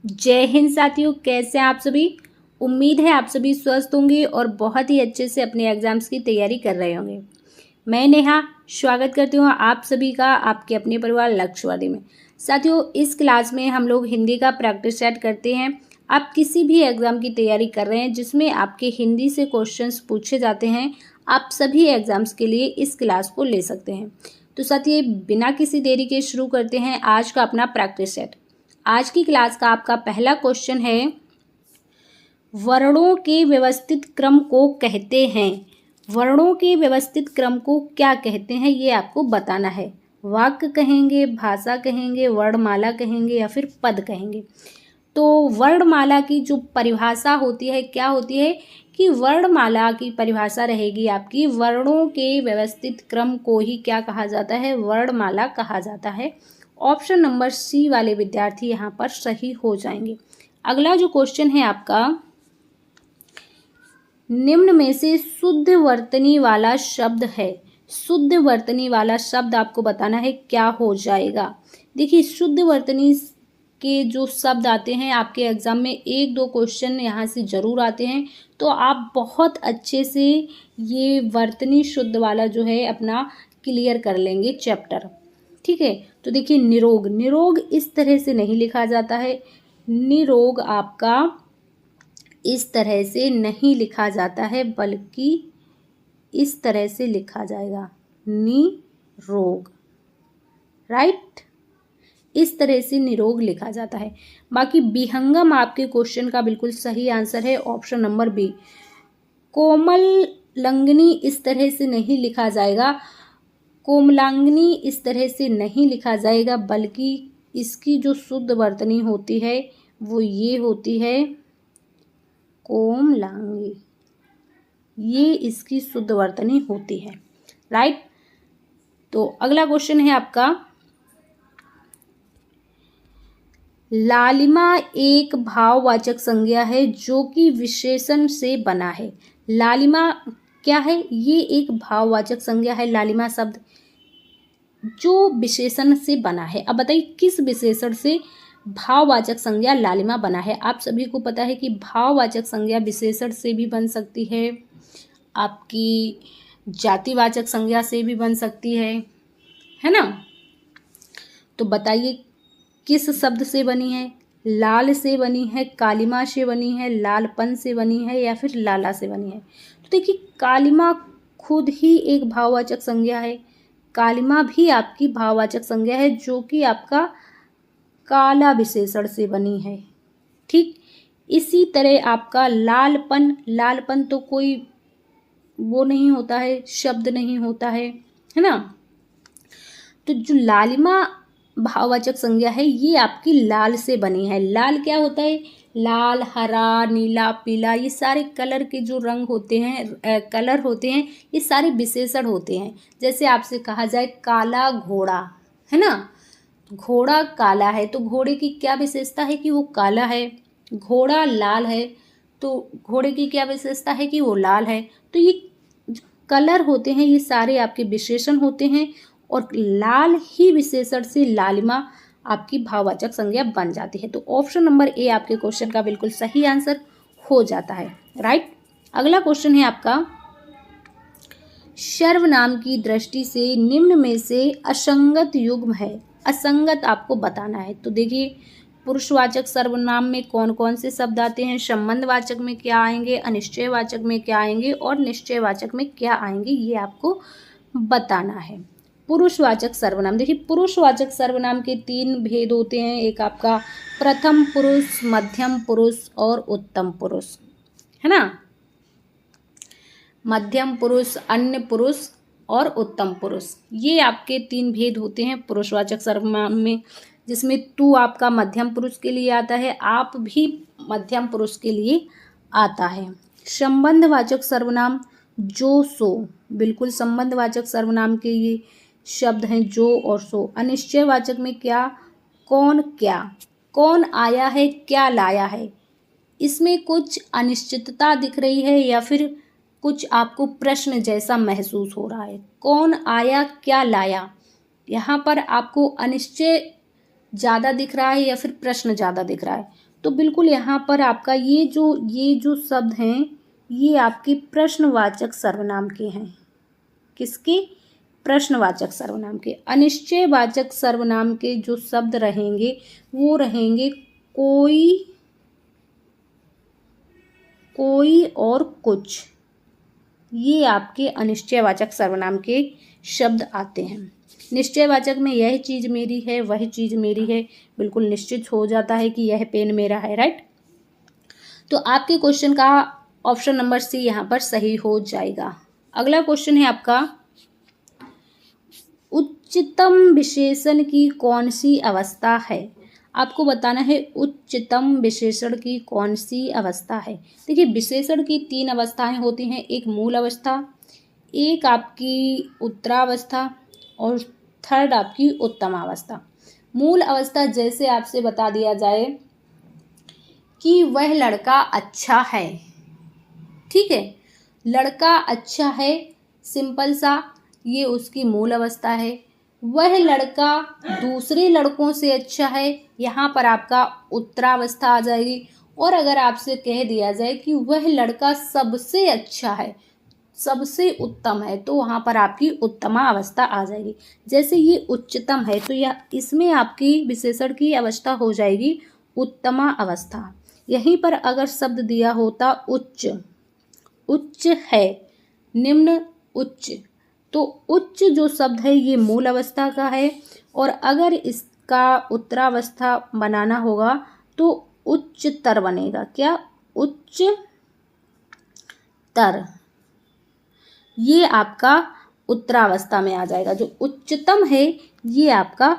जय हिंद साथियों, कैसे हैं आप सभी। उम्मीद है आप सभी स्वस्थ होंगे और बहुत ही अच्छे से अपने एग्जाम्स की तैयारी कर रहे होंगे। मैं नेहा स्वागत करती हूँ आप सभी का आपके अपने परिवार लक्ष्यवादी में। साथियों, इस क्लास में हम लोग हिंदी का प्रैक्टिस सेट करते हैं। आप किसी भी एग्ज़ाम की तैयारी कर रहे हैं जिसमें आपके हिंदी से क्वेश्चंस पूछे जाते हैं, आप सभी एग्ज़ाम्स के लिए इस क्लास को ले सकते हैं। तो साथियों, बिना किसी देरी के शुरू करते हैं आज का अपना प्रैक्टिस सेट। आज की क्लास का आपका पहला क्वेश्चन है, वर्णों के व्यवस्थित क्रम को कहते हैं। वर्णों के व्यवस्थित क्रम को क्या कहते हैं ये आपको बताना है। वाक्य कहेंगे, भाषा कहेंगे, वर्णमाला कहेंगे या फिर पद कहेंगे। तो वर्णमाला की जो परिभाषा होती है क्या होती है कि वर्णमाला की परिभाषा रहेगी आपकी, वर्णों के व्यवस्थित क्रम को ही क्या कहा जाता है, वर्णमाला कहा जाता है। ऑप्शन नंबर सी वाले विद्यार्थी यहाँ पर सही हो जाएंगे। अगला जो क्वेश्चन है आपका, निम्न में से शुद्ध वर्तनी वाला शब्द है। शुद्ध वर्तनी वाला शब्द आपको बताना है, क्या हो जाएगा। देखिए, शुद्ध वर्तनी के जो शब्द आते हैं आपके एग्जाम में, एक दो क्वेश्चन यहाँ से जरूर आते हैं, तो आप बहुत अच्छे से ये वर्तनी शुद्ध वाला जो है अपना क्लियर कर लेंगे चैप्टर। ठीक है, तो देखिए, निरोग, निरोग इस तरह से नहीं लिखा जाता है। निरोग आपका इस तरह से नहीं लिखा जाता है, बल्कि इस तरह से लिखा जाएगा, निरोग। राइट, इस तरह से निरोग लिखा जाता है। बाकी विहंगम आपके क्वेश्चन का बिल्कुल सही आंसर है ऑप्शन नंबर बी। कोमलांगिनी इस तरह से नहीं लिखा जाएगा, कोमलांगिनी इस तरह से नहीं लिखा जाएगा, बल्कि इसकी जो शुद्ध वर्तनी होती है वो ये होती है, कोमलांगी। ये इसकी शुद्ध वर्तनी होती है। राइट, तो अगला क्वेश्चन है आपका, लालिमा एक भाववाचक संज्ञा है जो कि विशेषण से बना है। लालिमा क्या है, ये एक भाववाचक संज्ञा है। लालिमा शब्द जो विशेषण से बना है। अब बताइए किस विशेषण से भाववाचक संज्ञा लालिमा बना है। आप सभी को पता है कि भाववाचक संज्ञा विशेषण से भी बन सकती है, आपकी जातिवाचक संज्ञा से भी बन सकती है ना। तो बताइए किस शब्द से बनी है। लाल से बनी है, कालिमा से बनी है, लालपन से बनी है या फिर लाला से बनी है। तो देखिए, कालिमा खुद ही एक भाववाचक संज्ञा है। कालिमा भी आपकी भाववाचक संज्ञा है जो कि आपका काला विशेषण से बनी है। ठीक, इसी तरह आपका लालपन, लालपन तो कोई वो नहीं होता है, शब्द नहीं होता है ना। तो जो लालिमा भाववाचक संज्ञा है ये आपकी लाल से बनी है। लाल क्या होता है, लाल, हरा, नीला, पीला, ये सारे कलर के जो रंग होते हैं, कलर होते हैं, ये सारे विशेषण होते हैं। जैसे आपसे कहा जाए काला घोड़ा, है ना, घोड़ा काला है तो घोड़े की क्या विशेषता है कि वो काला है। घोड़ा लाल है तो घोड़े की क्या विशेषता है कि वो लाल है। तो ये कलर होते हैं, ये सारे आपके विशेषण होते हैं, और लाल ही विशेषण से लालिमा आपकी भाववाचक संज्ञा बन जाती है। तो ऑप्शन नंबर ए आपके क्वेश्चन का बिल्कुल सही आंसर हो जाता है। राइट, अगला क्वेश्चन है आपका, सर्वनाम की दृष्टि से निम्न में से असंगत युग्म है। असंगत आपको बताना है। तो देखिए, पुरुषवाचक सर्वनाम में कौन कौन से शब्द आते हैं, संबंधवाचक में क्या आएंगे, अनिश्चयवाचक में क्या आएंगे और निश्चयवाचक में क्या आएंगे, ये आपको बताना है। पुरुषवाचक सर्वनाम, देखिए पुरुषवाचक सर्वनाम के तीन भेद होते हैं। एक आपका प्रथम पुरुष, मध्यम पुरुष और उत्तम पुरुष, है ना। मध्यम पुरुष, अन्य पुरुष और उत्तम पुरुष, ये आपके तीन भेद होते हैं पुरुषवाचक सर्वनाम में, जिसमें तू आपका मध्यम पुरुष के लिए आता है, आप भी मध्यम पुरुष के लिए आता है। संबंधवाचक सर्वनाम जो, सो, बिल्कुल संबंधवाचक सर्वनाम के ये शब्द हैं जो और सो। अनिश्चयवाचक में क्या, कौन, क्या, कौन आया है, क्या लाया है। इसमें कुछ अनिश्चितता दिख रही है या फिर कुछ आपको प्रश्न जैसा महसूस हो रहा है। कौन आया, क्या लाया, यहाँ पर आपको अनिश्चय ज़्यादा दिख रहा है या फिर प्रश्न ज़्यादा दिख रहा है? तो बिल्कुल यहाँ पर आपका ये जो शब्द हैं ये आपके प्रश्नवाचक सर्वनाम के हैं। किसके? प्रश्नवाचक सर्वनाम के। अनिश्चयवाचक सर्वनाम के जो शब्द रहेंगे वो रहेंगे कोई, कोई और कुछ। ये आपके अनिश्चयवाचक सर्वनाम के शब्द आते हैं। निश्चयवाचक में यह चीज़ मेरी है, वह चीज़ मेरी है, बिल्कुल निश्चित हो जाता है कि यह पेन मेरा है, राइट। तो आपके क्वेश्चन का ऑप्शन नंबर सी यहाँ पर सही हो जाएगा। अगला क्वेश्चन है आपका, उच्चतम विशेषण की कौन सी अवस्था है? आपको बताना है उच्चतम विशेषण की कौन सी अवस्था है। देखिए विशेषण की 3 अवस्थाएं होती हैं, एक मूल अवस्था, एक आपकी उत्तरावस्था और थर्ड आपकी उत्तम अवस्था। मूल अवस्था जैसे आपसे बता दिया जाए कि वह लड़का अच्छा है, ठीक है, लड़का अच्छा है, सिंपल सा, ये उसकी मूल अवस्था है। वह लड़का दूसरे लड़कों से अच्छा है, यहाँ पर आपका उत्तरावस्था आ जाएगी। और अगर आपसे कह दिया जाए कि वह लड़का सबसे अच्छा है, सबसे उत्तम है, तो वहाँ पर आपकी उत्तमा अवस्था आ जाएगी। जैसे ये उच्चतम है तो यह इसमें आपकी विशेषण की अवस्था हो जाएगी उत्तमा अवस्था। यहीं पर अगर शब्द दिया होता उच्च, उच्च है, निम्न, उच्च, तो उच्च जो शब्द है ये मूल अवस्था का है। और अगर इसका उत्तरावस्था बनाना होगा तो उच्चतर बनेगा। क्या? उच्चतर। ये आपका उत्तरावस्था में आ जाएगा। जो उच्चतम है ये आपका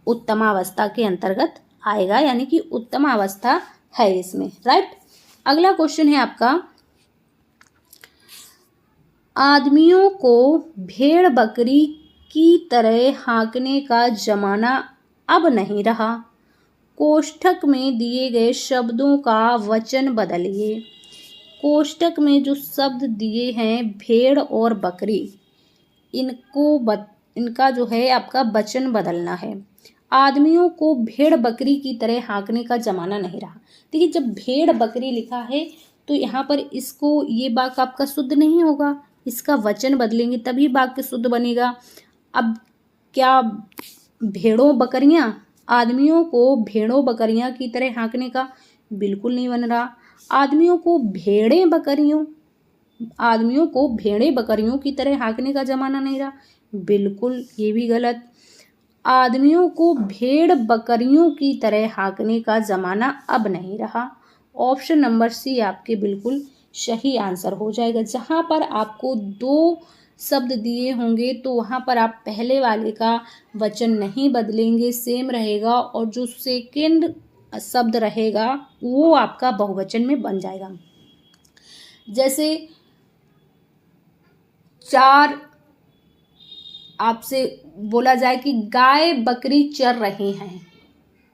उत्तमावस्था के अंतर्गत आएगा, यानी कि उत्तमावस्था है इसमें, राइट। अगला क्वेश्चन है आपका, आदमियों को भेड़ बकरी की तरह हाँकने का जमाना अब नहीं रहा। कोष्ठक में दिए गए शब्दों का वचन बदलिए। कोष्ठक में जो शब्द दिए हैं भेड़ और बकरी, इनका जो है आपका वचन बदलना है। आदमियों को भेड़ बकरी की तरह हाँकने का जमाना नहीं रहा। देखिए जब भेड़ बकरी लिखा है तो यहाँ पर इसको, ये वाक्य आपका शुद्ध नहीं होगा, इसका वचन बदलेंगे तभी वाक्य शुद्ध बनेगा। अब क्या भेड़ों बकरियां, आदमियों को भेड़ों बकरियां की तरह हाँकने का बिल्कुल नहीं बन रहा। आदमियों को भेड़ें बकरियों की तरह हाँकने का जमाना नहीं रहा, बिल्कुल ये भी गलत। आदमियों को भेड़ बकरियों की तरह हाँकने का जमाना अब नहीं रहा। ऑप्शन नंबर सी आपके बिल्कुल सही आंसर हो जाएगा। जहाँ पर आपको 2 शब्द दिए होंगे तो वहाँ पर आप पहले वाले का वचन नहीं बदलेंगे, सेम रहेगा, और जो सेकंड शब्द रहेगा वो आपका बहुवचन में बन जाएगा। जैसे 4 आपसे बोला जाए कि गाय बकरी चर रही हैं,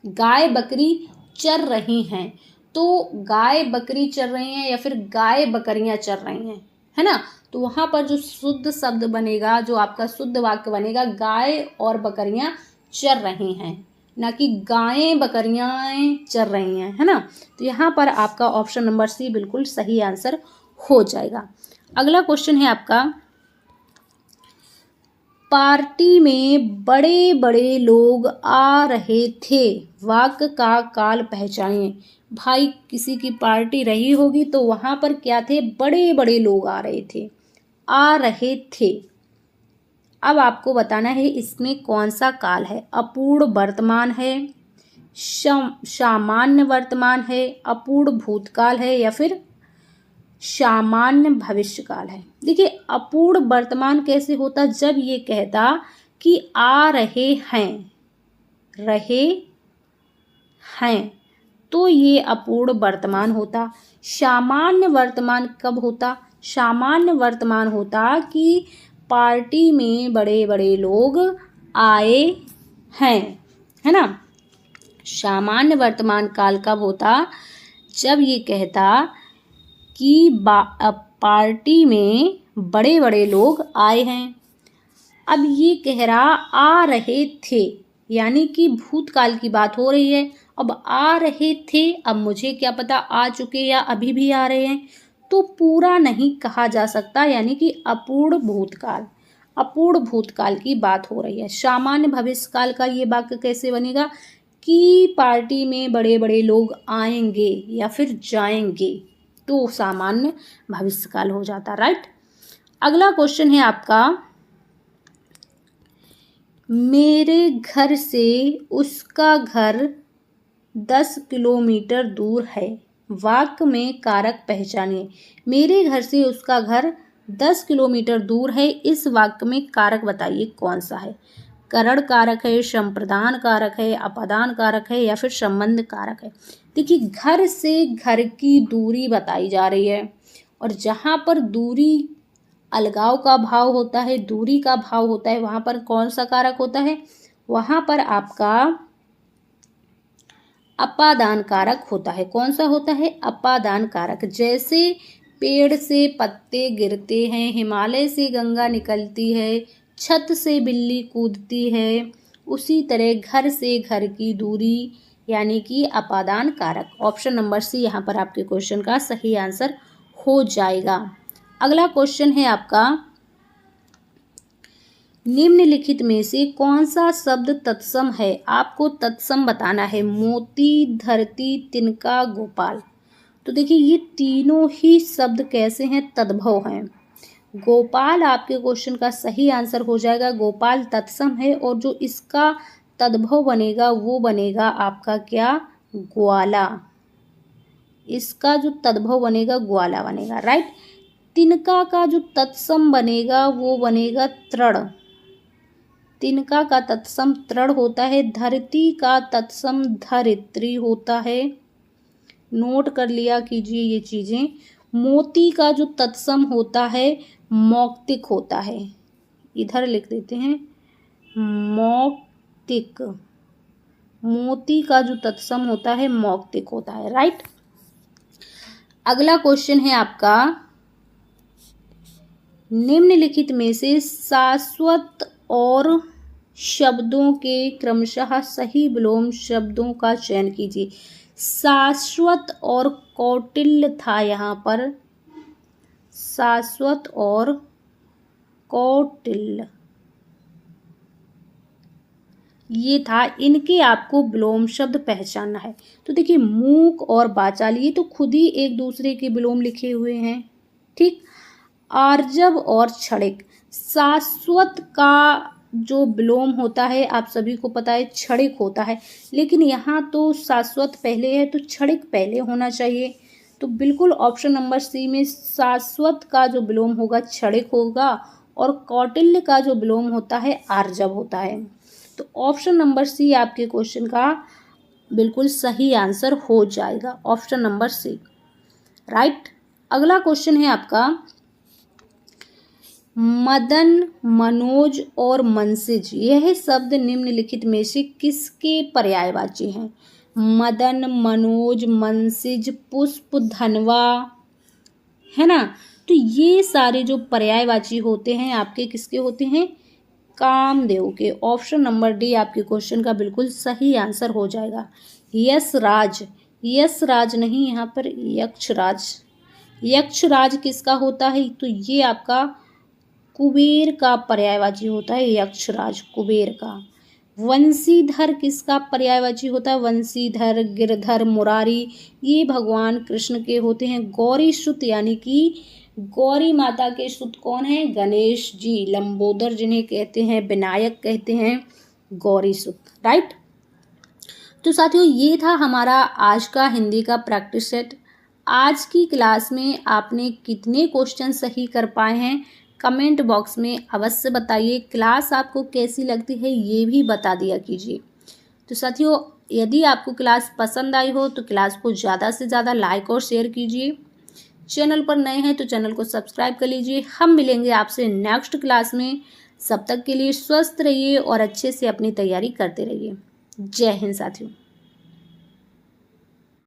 गाय बकरी चर रही हैं, तो गाय बकरी चर रही हैं या फिर गाय बकरियां चर रही हैं, है ना। तो वहाँ पर जो शुद्ध शब्द बनेगा, जो आपका शुद्ध वाक्य बनेगा, गाय और बकरियां चर रही हैं, ना कि गायें बकरियां चर रही हैं, है ना। तो यहाँ पर आपका ऑप्शन नंबर सी बिल्कुल सही आंसर हो जाएगा। अगला क्वेश्चन है आपका, पार्टी में बड़े बड़े लोग आ रहे थे, वाक्य का काल पहचानिए। भाई किसी की पार्टी रही होगी तो वहाँ पर क्या थे, बड़े बड़े लोग आ रहे थे, आ रहे थे। अब आपको बताना है इसमें कौन सा काल है, अपूर्ण वर्तमान है, सामान्य वर्तमान है, अपूर्ण भूतकाल है, या फिर सामान्य भविष्यकाल है। देखिए अपूर्ण वर्तमान कैसे होता, जब ये कहता कि आ रहे हैं, रहे हैं, तो ये अपूर्ण वर्तमान होता। सामान्य वर्तमान कब होता, सामान्य वर्तमान होता कि पार्टी में बड़े बड़े लोग आए हैं, है ना। सामान्य वर्तमान काल कब होता, जब ये कहता कि पार्टी में बड़े बड़े लोग आए हैं। अब ये कह रहा आ रहे थे, यानी कि भूतकाल की बात हो रही है। अब आ रहे थे, अब मुझे क्या पता आ चुके या अभी भी आ रहे हैं, तो पूरा नहीं कहा जा सकता, यानी कि अपूर्ण भूतकाल, अपूर्ण भूतकाल की बात हो रही है। सामान्य भविष्यकाल का ये वाक्य कैसे बनेगा कि पार्टी में बड़े बड़े लोग आएंगे या फिर जाएंगे, तो सामान्य भविष्यकाल हो जाता, राइट। अगला क्वेश्चन है आपका, मेरे घर से उसका घर 10 किलोमीटर दूर है। वाक्य में कारक पहचानिए। मेरे घर से उसका घर 10 किलोमीटर दूर है, इस वाक्य में कारक बताइए कौन सा है। करण कारक है, संप्रदान कारक है, अपादान कारक है या फिर संबंध कारक है। देखिए, घर से घर की दूरी बताई जा रही है, और जहाँ पर दूरी अलगाव का भाव होता है, दूरी का भाव होता है, वहाँ पर कौन सा कारक होता है, वहाँ पर आपका अपादान कारक होता है। कौन सा होता है, अपादान कारक। जैसे पेड़ से पत्ते गिरते हैं, हिमालय से गंगा निकलती है, छत से बिल्ली कूदती है, उसी तरह घर से घर की दूरी यानी कि अपादान कारक। ऑप्शन नंबर सी यहाँ पर आपके क्वेश्चन का सही आंसर हो जाएगा। अगला क्वेश्चन है आपका, निम्नलिखित में से कौन सा शब्द तत्सम है। आपको तत्सम बताना है। मोती, धरती, तिनका, गोपाल। तो देखिए, ये तीनों ही शब्द कैसे हैं, तद्भव हैं। गोपाल आपके क्वेश्चन का सही आंसर हो जाएगा। गोपाल तत्सम है, और जो इसका तद्भव बनेगा वो बनेगा आपका क्या, ग्वाला। इसका जो तद्भव बनेगा ग्वाला बनेगा, राइट। तिनका का जो तत्सम बनेगा वो बनेगा तृण। तिनका का तत्सम तृण होता है। धरती का तत्सम धरित्री होता है। नोट कर लिया कीजिए ये चीजें। मोती का जो तत्सम होता है मौक्तिक होता है। इधर लिख देते हैं मौक्तिक। मोती का जो तत्सम होता है मौक्तिक होता है, राइट। अगला क्वेश्चन है आपका, निम्नलिखित में से शाश्वत और शब्दों के क्रमशः सही विलोम शब्दों का चयन कीजिए। शाश्वत और कौटिल्य था यहाँ पर, शाश्वत और कौटिल्य ये था। इनके आपको विलोम शब्द पहचानना है। तो देखिए, मूक और वाचाल ये तो खुद ही एक दूसरे के विलोम लिखे हुए हैं, ठीक। आर्जव और क्षणिक, शाश्वत का जो विलोम होता है आप सभी को पता है क्षणिक होता है, लेकिन यहाँ तो शाश्वत पहले है तो क्षणिक पहले होना चाहिए। तो बिल्कुल ऑप्शन नंबर सी में शाश्वत का जो विलोम होगा क्षणिक होगा, और कौटिल्य का जो विलोम होता है आर्जव होता है। तो ऑप्शन नंबर सी आपके क्वेश्चन का बिल्कुल सही आंसर हो जाएगा, ऑप्शन नंबर सी, राइट। अगला क्वेश्चन है आपका, मदन, मनोज और मनसिज यह शब्द निम्नलिखित में से किसके पर्यायवाची हैं। मदन, मनोज, मनसिज, पुष्प, धनवा, है ना। तो ये सारे जो पर्यायवाची होते हैं आपके किसके होते हैं, कामदेव के। ऑप्शन नंबर डी आपके क्वेश्चन का बिल्कुल सही आंसर हो जाएगा। यशराज, यशराज नहीं, यहाँ पर यक्षराज। यक्षराज किसका होता है, तो ये आपका कुबेर का पर्यायवाची होता है, यक्षराज कुबेर का। वंशीधर किसका पर्यायवाची होता है, वंशीधर, गिरधर, मुरारी ये भगवान कृष्ण के होते हैं। गौरी सुत यानी कि गौरी माता के सुत कौन है, गणेश जी। लंबोदर जिन्हें कहते हैं, विनायक कहते हैं, गौरी सुत, राइट। तो साथियों, ये था हमारा आज का हिंदी का प्रैक्टिस सेट। आज की क्लास में आपने कितने क्वेश्चन सही कर पाए हैं कमेंट बॉक्स में अवश्य बताइए। क्लास आपको कैसी लगती है ये भी बता दिया कीजिए। तो साथियों, यदि आपको क्लास पसंद आई हो तो क्लास को ज़्यादा से ज़्यादा लाइक और शेयर कीजिए। चैनल पर नए हैं तो चैनल को सब्सक्राइब कर लीजिए। हम मिलेंगे आपसे नेक्स्ट क्लास में। सब तक के लिए स्वस्थ रहिए और अच्छे से अपनी तैयारी करते रहिए। जय हिंद साथियों।